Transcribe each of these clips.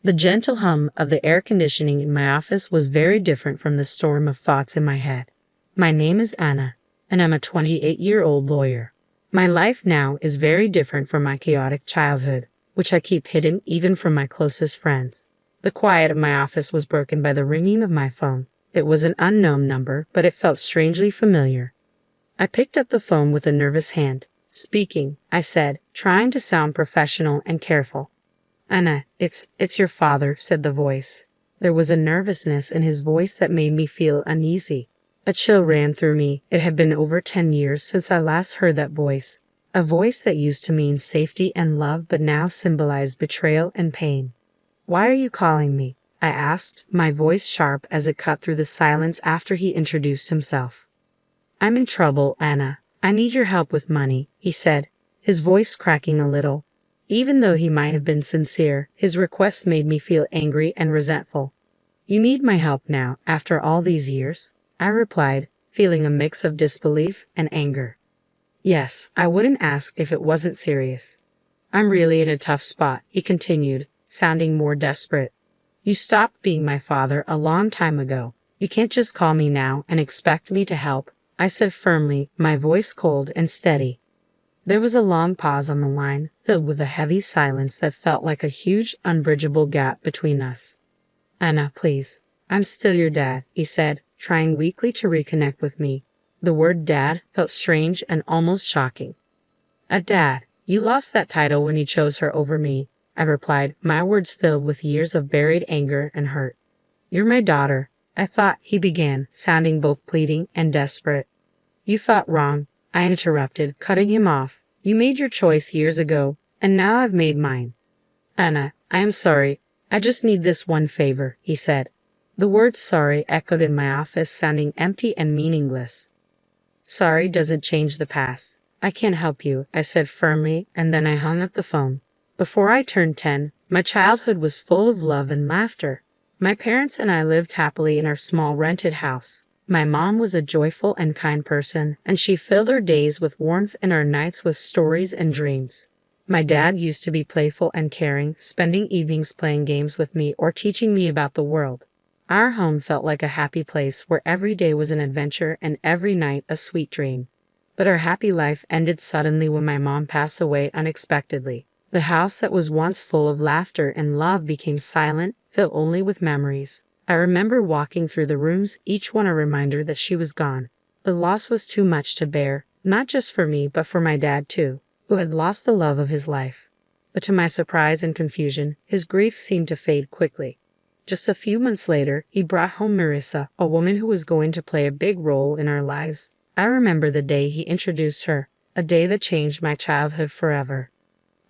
The gentle hum of the air conditioning in my office was very different from the storm of thoughts in my head. My name is Anna, and I'm a 28-year-old lawyer. My life now is very different from my chaotic childhood, which I keep hidden even from my closest friends. The quiet of my office was broken by the ringing of my phone. It was an unknown number, but it felt strangely familiar. I picked up the phone with a nervous hand. "Speaking," I said, trying to sound professional and careful. "Anna, it's your father," said the voice. There was a nervousness in his voice that made me feel uneasy. A chill ran through me. It had been over 10 years since I last heard that voice. A voice that used to mean safety and love but now symbolized betrayal and pain. "Why are you calling me?" I asked, my voice sharp as it cut through the silence after he introduced himself. "I'm in trouble, Anna. I need your help with money," he said, his voice cracking a little. Even though he might have been sincere, his request made me feel angry and resentful. "You need my help now, after all these years?" I replied, feeling a mix of disbelief and anger. "Yes, I wouldn't ask if it wasn't serious." "I'm really in a tough spot," he continued, sounding more desperate. "You stopped being my father a long time ago. You can't just call me now and expect me to help," I said firmly, my voice cold and steady. There was a long pause on the line, filled with a heavy silence that felt like a huge, unbridgeable gap between us. "Anna, please. I'm still your dad," he said, trying weakly to reconnect with me. The word dad felt strange and almost shocking. "A dad? You lost that title when you chose her over me," I replied, my words filled with years of buried anger and hurt. "You're my daughter. I thought," he began, sounding both pleading and desperate. "You thought wrong," I interrupted, cutting him off. "You made your choice years ago, and now I've made mine." "Anna, I am sorry. I just need this one favor," he said. The word sorry echoed in my office, sounding empty and meaningless. "Sorry doesn't change the past. I can't help you," I said firmly, and then I hung up the phone. Before I turned 10, my childhood was full of love and laughter. My parents and I lived happily in our small rented house. My mom was a joyful and kind person, and she filled our days with warmth and our nights with stories and dreams. My dad used to be playful and caring, spending evenings playing games with me or teaching me about the world. Our home felt like a happy place where every day was an adventure and every night a sweet dream. But our happy life ended suddenly when my mom passed away unexpectedly. The house that was once full of laughter and love became silent, filled only with memories. I remember walking through the rooms, each one a reminder that she was gone. The loss was too much to bear, not just for me, but for my dad too, who had lost the love of his life. But to my surprise and confusion, his grief seemed to fade quickly. Just a few months later, he brought home Marissa, a woman who was going to play a big role in our lives. I remember the day he introduced her, a day that changed my childhood forever.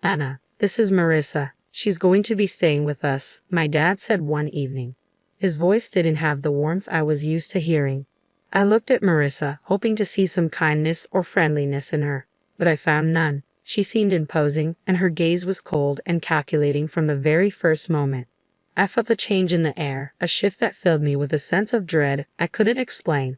"Anna, this is Marissa. She's going to be staying with us," my dad said one evening. His voice didn't have the warmth I was used to hearing. I looked at Marissa, hoping to see some kindness or friendliness in her, but I found none. She seemed imposing, and her gaze was cold and calculating from the very first moment. I felt a change in the air, a shift that filled me with a sense of dread I couldn't explain.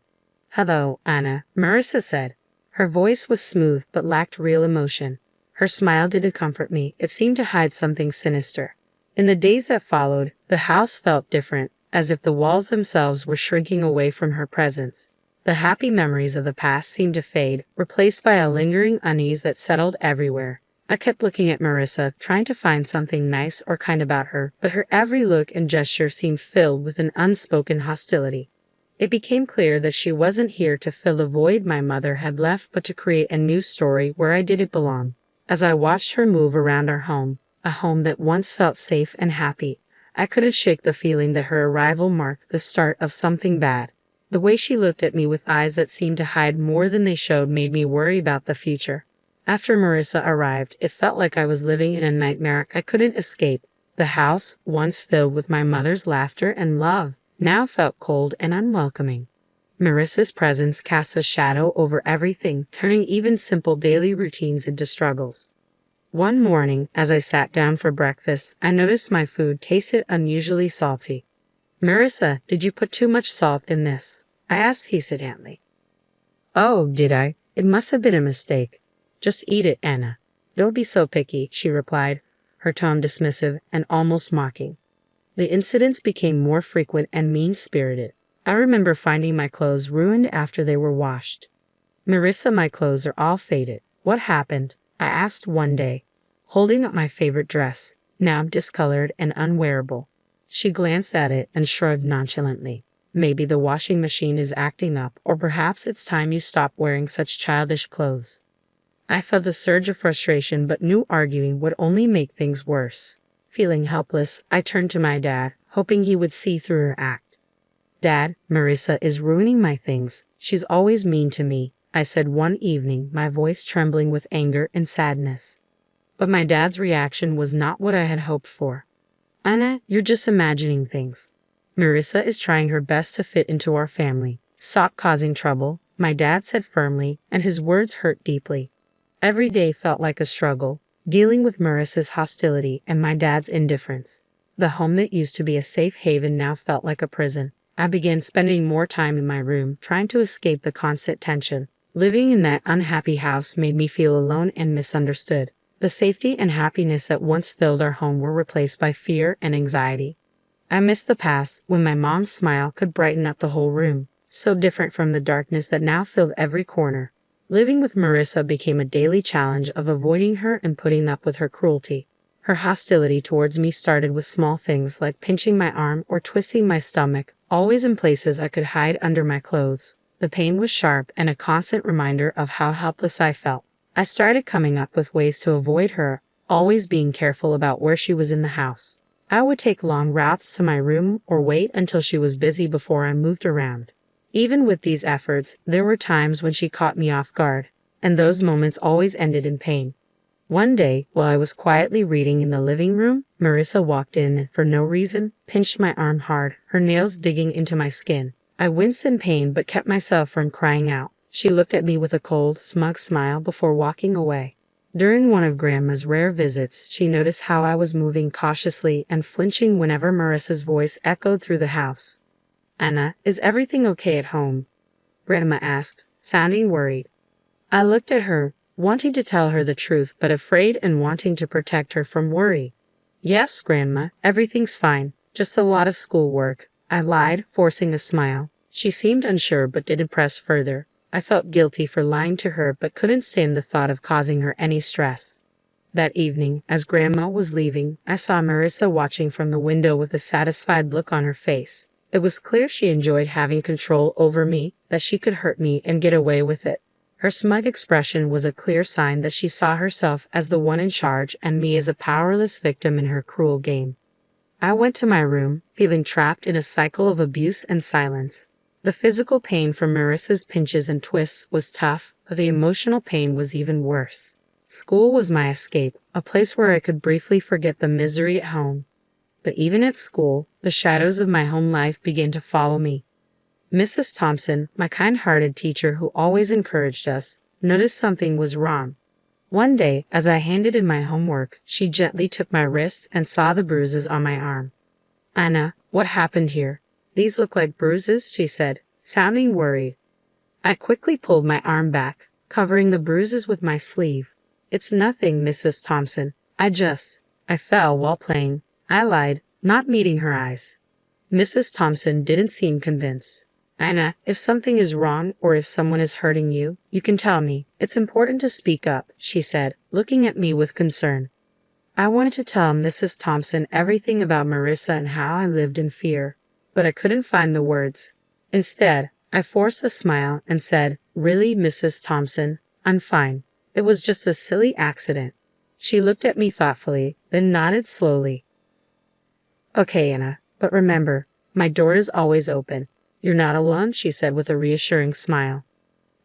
"Hello, Anna," Marissa said. Her voice was smooth but lacked real emotion. Her smile didn't comfort me, it seemed to hide something sinister. In the days that followed, the house felt different, as if the walls themselves were shrinking away from her presence. The happy memories of the past seemed to fade, replaced by a lingering unease that settled everywhere. I kept looking at Marissa, trying to find something nice or kind about her, but her every look and gesture seemed filled with an unspoken hostility. It became clear that she wasn't here to fill the void my mother had left, but to create a new story where I didn't belong. As I watched her move around our home, a home that once felt safe and happy, I couldn't shake the feeling that her arrival marked the start of something bad. The way she looked at me with eyes that seemed to hide more than they showed made me worry about the future. After Marissa arrived, it felt like I was living in a nightmare I couldn't escape. The house, once filled with my mother's laughter and love, now felt cold and unwelcoming. Marissa's presence cast a shadow over everything, turning even simple daily routines into struggles. One morning, as I sat down for breakfast, I noticed my food tasted unusually salty. "Marissa, did you put too much salt in this?" I asked hesitantly. "Oh, did I? It must have been a mistake. Just eat it, Anna. Don't be so picky," she replied, her tone dismissive and almost mocking. The incidents became more frequent and mean-spirited. I remember finding my clothes ruined after they were washed. "Marissa, my clothes are all faded. What happened?" I asked one day, holding up my favorite dress, now discolored and unwearable. She glanced at it and shrugged nonchalantly. "Maybe the washing machine is acting up, or perhaps it's time you stop wearing such childish clothes." I felt a surge of frustration but knew arguing would only make things worse. Feeling helpless, I turned to my dad, hoping he would see through her act. "Dad, Marissa is ruining my things. She's always mean to me," I said one evening, my voice trembling with anger and sadness. But my dad's reaction was not what I had hoped for. "Anna, you're just imagining things. Marissa is trying her best to fit into our family. Stop causing trouble," my dad said firmly, and his words hurt deeply. Every day felt like a struggle, dealing with Marissa's hostility and my dad's indifference. The home that used to be a safe haven now felt like a prison. I began spending more time in my room, trying to escape the constant tension. Living in that unhappy house made me feel alone and misunderstood. The safety and happiness that once filled our home were replaced by fear and anxiety. I missed the past when my mom's smile could brighten up the whole room, so different from the darkness that now filled every corner. Living with Marissa became a daily challenge of avoiding her and putting up with her cruelty. Her hostility towards me started with small things like pinching my arm or twisting my stomach, always in places I could hide under my clothes. The pain was sharp and a constant reminder of how helpless I felt. I started coming up with ways to avoid her, always being careful about where she was in the house. I would take long routes to my room or wait until she was busy before I moved around. Even with these efforts, there were times when she caught me off guard, and those moments always ended in pain. One day, while I was quietly reading in the living room, Marissa walked in and, for no reason, pinched my arm hard, her nails digging into my skin. I winced in pain but kept myself from crying out. She looked at me with a cold, smug smile before walking away. During one of Grandma's rare visits, she noticed how I was moving cautiously and flinching whenever Marissa's voice echoed through the house. "Anna, is everything okay at home?" Grandma asked, sounding worried. I looked at her, wanting to tell her the truth but afraid and wanting to protect her from worry. "Yes, Grandma, everything's fine, just a lot of schoolwork," I lied, forcing a smile. She seemed unsure but didn't press further. I felt guilty for lying to her but couldn't stand the thought of causing her any stress. That evening, as Grandma was leaving, I saw Marissa watching from the window with a satisfied look on her face. It was clear she enjoyed having control over me, that she could hurt me and get away with it. Her smug expression was a clear sign that she saw herself as the one in charge and me as a powerless victim in her cruel game. I went to my room, feeling trapped in a cycle of abuse and silence. The physical pain from Marissa's pinches and twists was tough, but the emotional pain was even worse. School was my escape, a place where I could briefly forget the misery at home. But even at school, the shadows of my home life began to follow me. Mrs. Thompson, my kind-hearted teacher who always encouraged us, noticed something was wrong. One day, as I handed in my homework, she gently took my wrist and saw the bruises on my arm. "Anna, what happened here? These look like bruises," she said, sounding worried. I quickly pulled my arm back, covering the bruises with my sleeve. "It's nothing, Mrs. Thompson. I fell while playing," I lied, not meeting her eyes. Mrs. Thompson didn't seem convinced. "Anna, if something is wrong or if someone is hurting you, you can tell me. It's important to speak up," she said, looking at me with concern. I wanted to tell Mrs. Thompson everything about Marissa and how I lived in fear, but I couldn't find the words. Instead, I forced a smile and said, "Really, Mrs. Thompson, I'm fine. It was just a silly accident." She looked at me thoughtfully, then nodded slowly. "Okay, Anna, but remember, my door is always open. You're not alone," she said with a reassuring smile.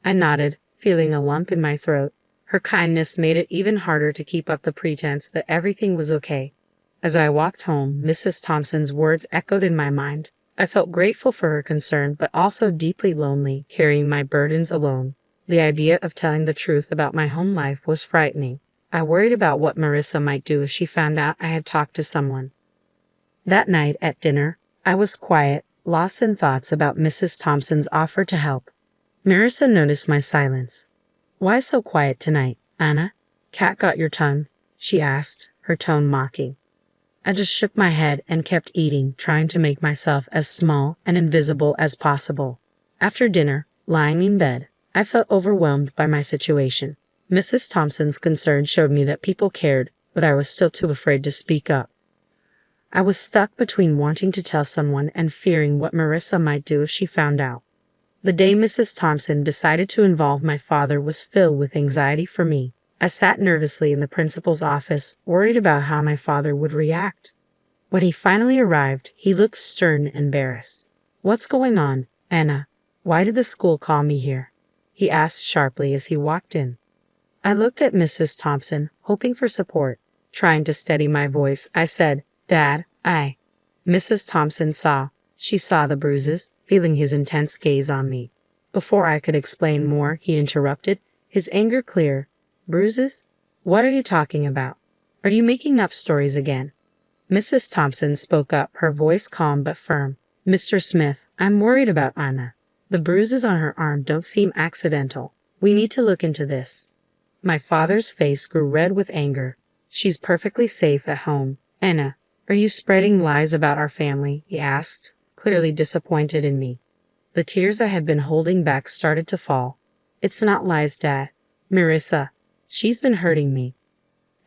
I nodded, feeling a lump in my throat. Her kindness made it even harder to keep up the pretense that everything was okay. As I walked home, Mrs. Thompson's words echoed in my mind. I felt grateful for her concern, but also deeply lonely, carrying my burdens alone. The idea of telling the truth about my home life was frightening. I worried about what Marissa might do if she found out I had talked to someone. That night at dinner, I was quiet, lost in thoughts about Mrs. Thompson's offer to help. Marissa noticed my silence. "Why so quiet tonight, Anna? Cat got your tongue?" she asked, her tone mocking. I just shook my head and kept eating, trying to make myself as small and invisible as possible. After dinner, lying in bed, I felt overwhelmed by my situation. Mrs. Thompson's concern showed me that people cared, but I was still too afraid to speak up. I was stuck between wanting to tell someone and fearing what Marissa might do if she found out. The day Mrs. Thompson decided to involve my father was filled with anxiety for me. I sat nervously in the principal's office, worried about how my father would react. When he finally arrived, he looked stern and embarrassed. "What's going on, Anna? Why did the school call me here?" he asked sharply as he walked in. I looked at Mrs. Thompson, hoping for support. Trying to steady my voice, I said, "Dad, Mrs. Thompson saw. She saw the bruises, feeling his intense gaze on me. Before I could explain more, he interrupted, his anger clear. "Bruises? What are you talking about? Are you making up stories again?" Mrs. Thompson spoke up, her voice calm but firm. "Mr. Smith, I'm worried about Anna. The bruises on her arm don't seem accidental. We need to look into this." My father's face grew red with anger. "She's perfectly safe at home. Anna, are you spreading lies about our family?" he asked, clearly disappointed in me. The tears I had been holding back started to fall. "It's not lies, Dad. Marissa, she's been hurting me."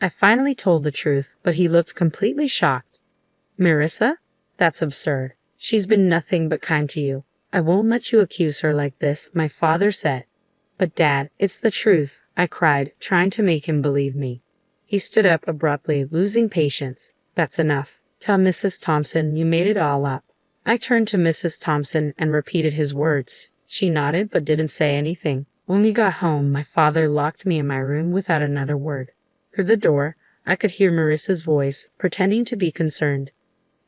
I finally told the truth, but he looked completely shocked. "Marissa? That's absurd. She's been nothing but kind to you. I won't let you accuse her like this," my father said. "But Dad, it's the truth," I cried, trying to make him believe me. He stood up abruptly, losing patience. "That's enough. Tell Mrs. Thompson you made it all up." I turned to Mrs. Thompson and repeated his words. She nodded but didn't say anything. When we got home, my father locked me in my room without another word. Through the door, I could hear Marissa's voice, pretending to be concerned.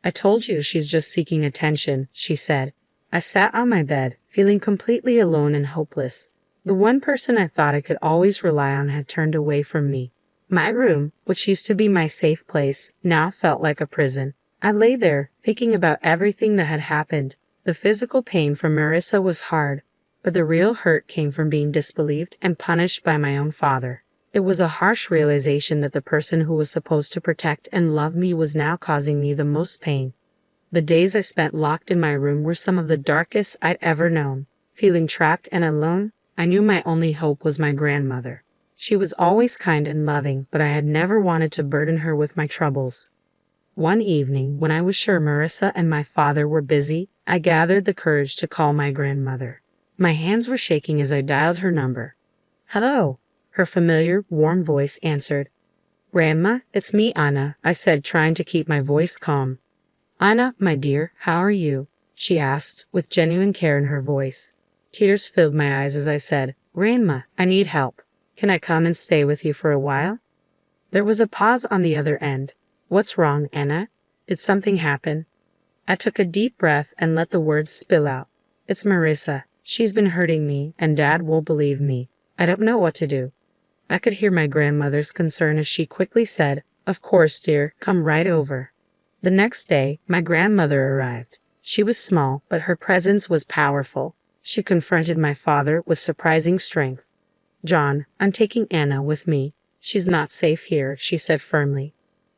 "I told you she's just seeking attention," she said. I sat on my bed, feeling completely alone and hopeless. The one person I thought I could always rely on had turned away from me. My room, which used to be my safe place, now felt like a prison. I lay there, thinking about everything that had happened. The physical pain from Marissa was hard, but the real hurt came from being disbelieved and punished by my own father. It was a harsh realization that the person who was supposed to protect and love me was now causing me the most pain. The days I spent locked in my room were some of the darkest I'd ever known. Feeling trapped and alone, I knew my only hope was my grandmother. She was always kind and loving, but I had never wanted to burden her with my troubles. One evening, when I was sure Marissa and my father were busy, I gathered the courage to call my grandmother. My hands were shaking as I dialed her number. "Hello," her familiar, warm voice answered. "Grandma, it's me, Anna," I said, trying to keep my voice calm. "Anna, my dear, how are you?" she asked, with genuine care in her voice. Tears filled my eyes as I said, "Grandma, I need help. Can I come and stay with you for a while?" There was a pause on the other end. "What's wrong, Anna? Did something happen?" I took a deep breath and let the words spill out. "It's Marissa. She's been hurting me, and Dad won't believe me. I don't know what to do." I could hear my grandmother's concern as she quickly said, "Of course, dear, come right over." The next day, my grandmother arrived. She was small, but her presence was powerful. She confronted my father with surprising strength. "John, I'm taking Anna with me. She's not safe here," she said firmly.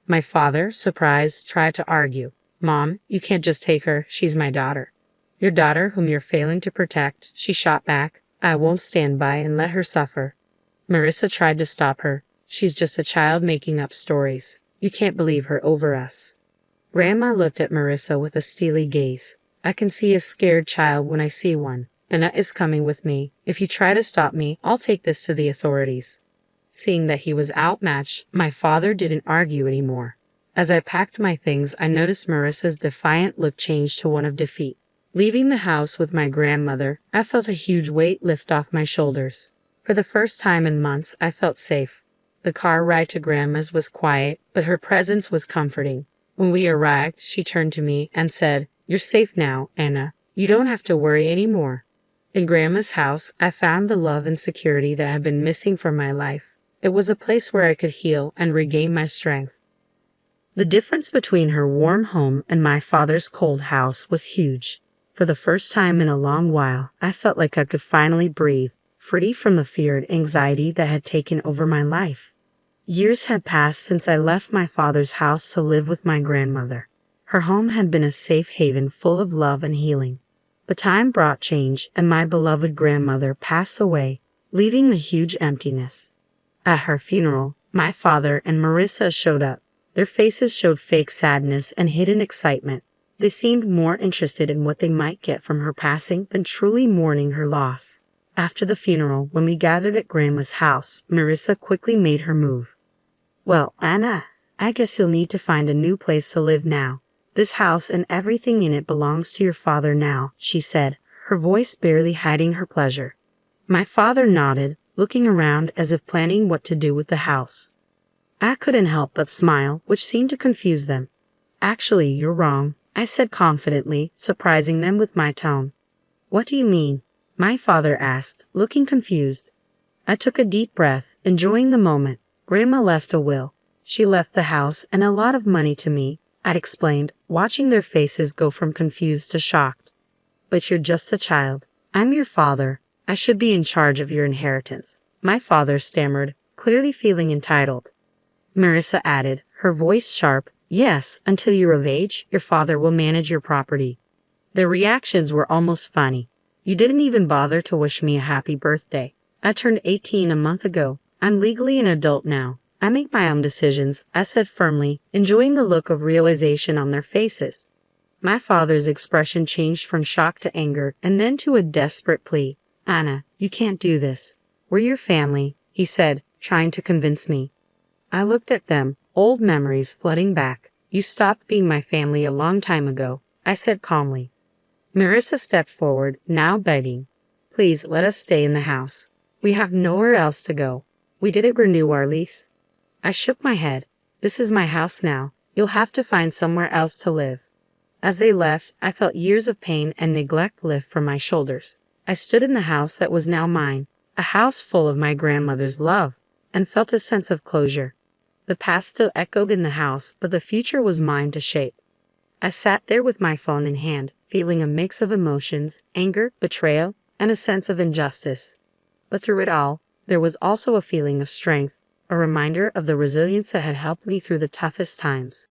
My father, surprised, tried to argue. "Mom, you can't just take her. She's my daughter." "Your daughter whom you're failing to protect," she shot back. "I won't stand by and let her suffer." Marissa tried to stop her. "She's just a child making up stories. You can't believe her over us." Grandma looked at Marissa with a steely gaze. "I can see a scared child when I see one. Anna is coming with me. If you try to stop me, I'll take this to the authorities." Seeing that he was outmatched, my father didn't argue anymore. As I packed my things, I noticed Marissa's defiant look change to one of defeat. Leaving the house with my grandmother, I felt a huge weight lift off my shoulders. For the first time in months, I felt safe. The car ride to Grandma's was quiet, but her presence was comforting. When we arrived, she turned to me and said, "You're safe now, Anna. You don't have to worry anymore." In Grandma's house, I found the love and security that had been missing from my life. It was a place where I could heal and regain my strength. The difference between her warm home and my father's cold house was huge. For the first time in a long while, I felt like I could finally breathe, free from the fear and anxiety that had taken over my life. Years had passed since I left my father's house to live with my grandmother. Her home had been a safe haven full of love and healing. But time brought change, and my beloved grandmother passed away, leaving the huge emptiness. At her funeral, my father and Marissa showed up. Their faces showed fake sadness and hidden excitement. They seemed more interested in what they might get from her passing than truly mourning her loss. After the funeral, when we gathered at Grandma's house, Marissa quickly made her move. "Well, Anna, I guess you'll need to find a new place to live now. This house and everything in it belongs to your father now," she said, her voice barely hiding her pleasure. My father nodded, looking around as if planning what to do with the house. I couldn't help but smile, which seemed to confuse them. "Actually, you're wrong," I said confidently, surprising them with my tone. "What do you mean?" my father asked, looking confused. I took a deep breath, enjoying the moment. "Grandma left a will. She left the house and a lot of money to me," I'd explained, watching their faces go from confused to shocked. "But you're just a child. I'm your father. I should be in charge of your inheritance," my father stammered, clearly feeling entitled. Marissa added, her voice sharp, "Yes, until you're of age, your father will manage your property." Their reactions were almost funny. "You didn't even bother to wish me a happy birthday. I turned 18 a month ago. I'm legally an adult now. I make my own decisions," I said firmly, enjoying the look of realization on their faces. My father's expression changed from shock to anger and then to a desperate plea. "Anna, you can't do this. We're your family," he said, trying to convince me. I looked at them, old memories flooding back. "You stopped being my family a long time ago," I said calmly. Marissa stepped forward, now begging. "Please let us stay in the house. We have nowhere else to go. We didn't renew our lease." I shook my head. "This is my house now. You'll have to find somewhere else to live." As they left, I felt years of pain and neglect lift from my shoulders. I stood in the house that was now mine, a house full of my grandmother's love, and felt a sense of closure. The past still echoed in the house, but the future was mine to shape. I sat there with my phone in hand, feeling a mix of emotions, anger, betrayal, and a sense of injustice. But through it all, there was also a feeling of strength, a reminder of the resilience that had helped me through the toughest times.